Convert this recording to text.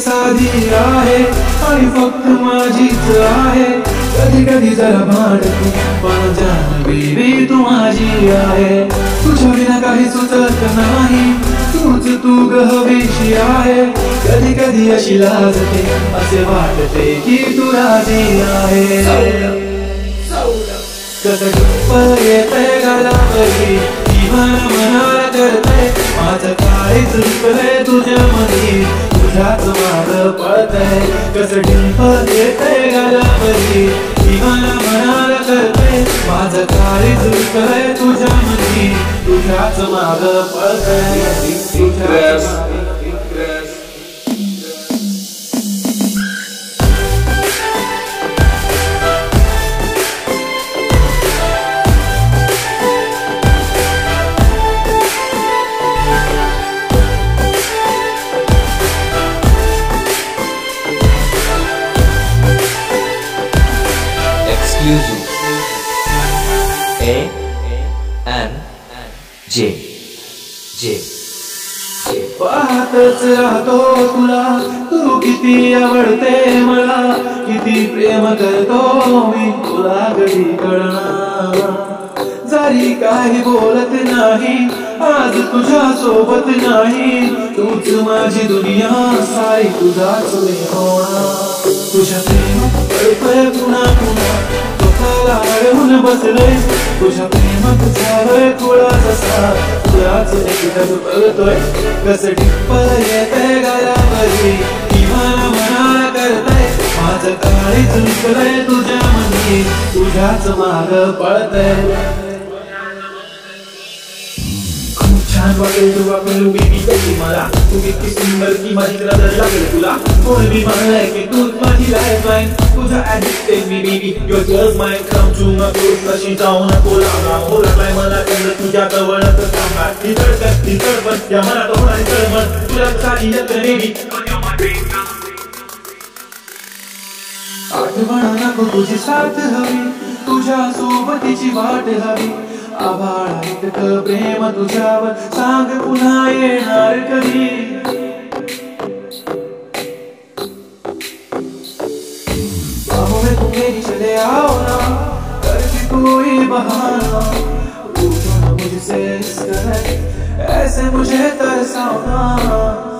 साधी आहे आणि फक्त माझीच आहे. कधी कधी जरा भांडते पण जान बेबी तू माझी आहे. तुझ्या विना काही सुचत नाही, तूच तू ग हवीशी आहे. कधी कधी अशी लाजते असे वाटते की तू राजी आहे. कसं गप्प येतंय गालावरी ती मला मनाला करतंय. माझं काळीच रुतलंय तुझ्या मधी, तुझ्याच मागं पळतंय. कसं डिंपल येतंय गालावरी ती मला मनाला करतंय. माझं काळीच रुतलंय तुझ्या मधी, तुझ्याच मागं पळतंय. A-N-J. पाहतच राहतो तुला, तू किती आवडते मला, किती प्रेम करतो मी तुला कधी कळणार. जरी काही बोलत नाही आज तुझ्या सोबत नाही, तूच माझी दुनिया सारी तुझाच होणार. तुझ्या प्रेमात पडतोय पुन्हा पुन्हा, स्वतःला अडवून बसलोय. तुझ्या प्रेमात झालोय खुळा जसा, तुझ्याच एकटच बघतोय. कसं डिंपल येतंय गालावरी ती मला मनाला करतंय. माझं काळीच रुतलंय तुझ्या मधी, तुझ्याच मागं पळतंय. छान वाटेल तू वापरू बेबी कशी मला, तू किती सुंदर की माझी नजर लागेल तुला. कोण बी म्हणलंय की तूच माझी लाईफलाईन, तुझा ऍडिक्टेड मी baby your just my come to my close. कशी जाऊ नको लांबा, हो लागलाय मला कंद तुझ्या जवळच थांबा. ही धडकन ही तडपण या मनात होणारी तळमळ, तुला साधी येत बेबी. आठवण नको तुझी साथ हवी, तुझ्या सोबतीची वाट हवी. आभाळ इतकं प्रेम तुझ्यावर, सांग पुन्हा येणार कधी. बाहों में तू मेरी चले आओ ना, करके कोई बहाना. पूछो ना मुझसे इस तरह, ऐसे मुझे तरसाओ ना.